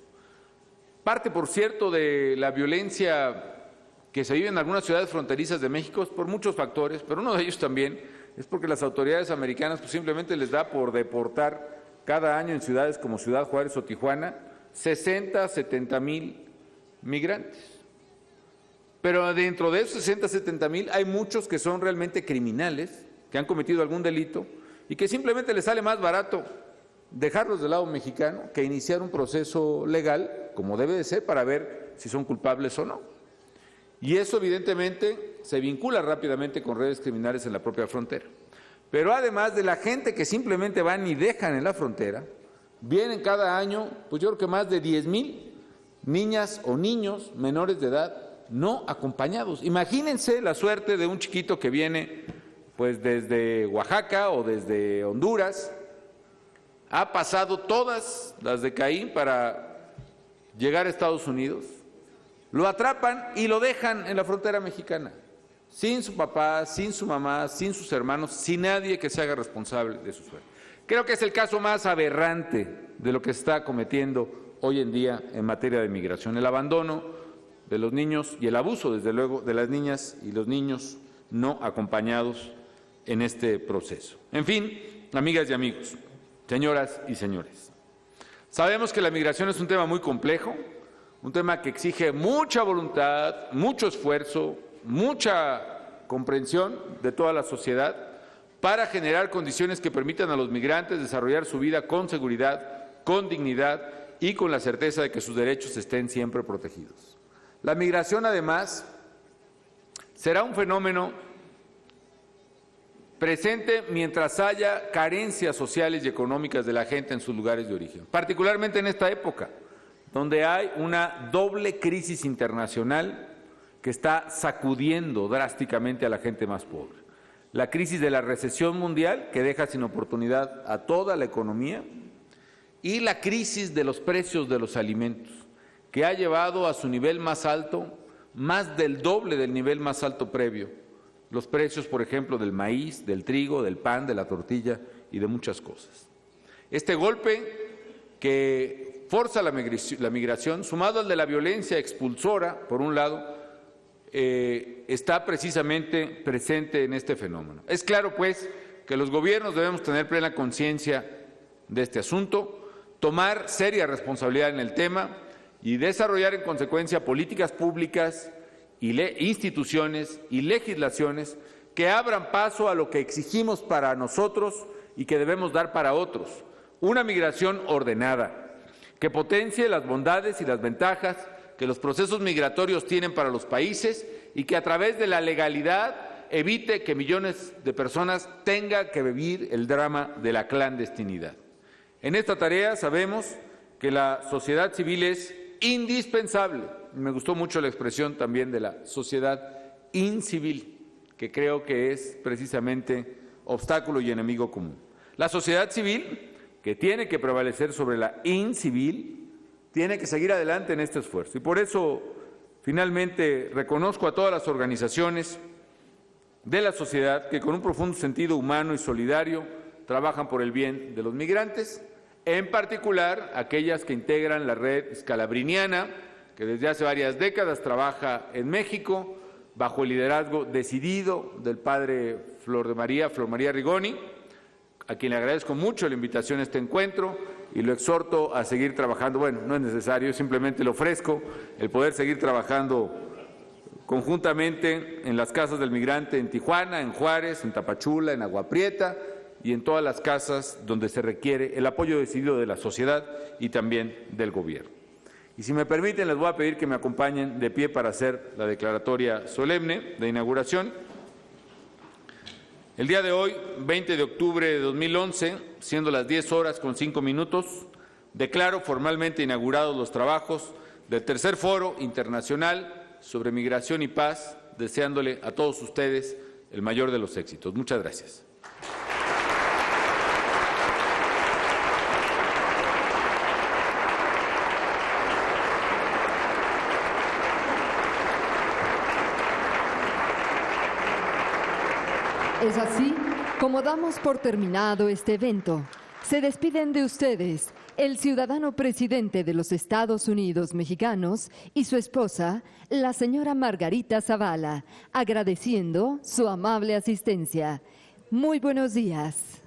Parte, por cierto, de la violencia que se vive en algunas ciudades fronterizas de México es por muchos factores, pero uno de ellos también es porque las autoridades americanas pues, simplemente les da por deportar cada año en ciudades como Ciudad Juárez o Tijuana 60, 70 mil migrantes. Pero dentro de esos 60, 70 mil hay muchos que son realmente criminales, que han cometido algún delito y que simplemente les sale más barato dejarlos del lado mexicano que iniciar un proceso legal, como debe de ser, para ver si son culpables o no. Y eso evidentemente se vincula rápidamente con redes criminales en la propia frontera. Pero además de la gente que simplemente van y dejan en la frontera, vienen cada año, pues yo creo que más de 10,000 niñas o niños menores de edad no acompañados. Imagínense la suerte de un chiquito que viene pues desde Oaxaca o desde Honduras, ha pasado todas las de Caín para llegar a Estados Unidos, lo atrapan y lo dejan en la frontera mexicana, sin su papá, sin su mamá, sin sus hermanos, sin nadie que se haga responsable de su suerte. Creo que es el caso más aberrante de lo que se está cometiendo hoy en día en materia de migración, el abandono de los niños y el abuso, desde luego, de las niñas y los niños no acompañados en este proceso. En fin, amigas y amigos, señoras y señores, sabemos que la migración es un tema muy complejo, un tema que exige mucha voluntad, mucho esfuerzo, mucha comprensión de toda la sociedad para generar condiciones que permitan a los migrantes desarrollar su vida con seguridad, con dignidad y con la certeza de que sus derechos estén siempre protegidos. La migración, además, será un fenómeno presente mientras haya carencias sociales y económicas de la gente en sus lugares de origen, particularmente en esta época, donde hay una doble crisis internacional que está sacudiendo drásticamente a la gente más pobre. La crisis de la recesión mundial, que deja sin oportunidad a toda la economía, y la crisis de los precios de los alimentos, que ha llevado a su nivel más alto, más del doble del nivel más alto previo, los precios, por ejemplo, del maíz, del trigo, del pan, de la tortilla y de muchas cosas. Este golpe que forza la migración, sumado al de la violencia expulsora, por un lado, está precisamente presente en este fenómeno. Es claro, pues, que los gobiernos debemos tener plena conciencia de este asunto, tomar seria responsabilidad en el tema y desarrollar en consecuencia políticas públicas y instituciones y legislaciones que abran paso a lo que exigimos para nosotros y que debemos dar para otros, una migración ordenada, que potencie las bondades y las ventajas que los procesos migratorios tienen para los países y que a través de la legalidad evite que millones de personas tengan que vivir el drama de la clandestinidad. En esta tarea sabemos que la sociedad civil es indispensable. Me gustó mucho la expresión también de la sociedad incivil, que creo que es precisamente obstáculo y enemigo común. La sociedad civil, que tiene que prevalecer sobre la incivil, tiene que seguir adelante en este esfuerzo. Y por eso, finalmente, reconozco a todas las organizaciones de la sociedad que con un profundo sentido humano y solidario trabajan por el bien de los migrantes, en particular aquellas que integran la red scalabriniana, que desde hace varias décadas trabaja en México bajo el liderazgo decidido del padre Flor María Rigoni, a quien le agradezco mucho la invitación a este encuentro y lo exhorto a seguir trabajando. Bueno, no es necesario, simplemente le ofrezco el poder seguir trabajando conjuntamente en las casas del migrante en Tijuana, en Juárez, en Tapachula, en Agua Prieta y en todas las casas donde se requiere el apoyo decidido de la sociedad y también del gobierno. Y si me permiten, les voy a pedir que me acompañen de pie para hacer la declaratoria solemne de inauguración. El día de hoy, 20 de octubre de 2011, siendo las 10:05, declaro formalmente inaugurados los trabajos del Tercer Foro Internacional sobre Migración y Paz deseándole a todos ustedes el mayor de los éxitos. Muchas gracias. Es así como damos por terminado este evento. Se despiden de ustedes el ciudadano presidente de los Estados Unidos mexicanos y su esposa, la señora Margarita Zavala, agradeciendo su amable asistencia. Muy buenos días.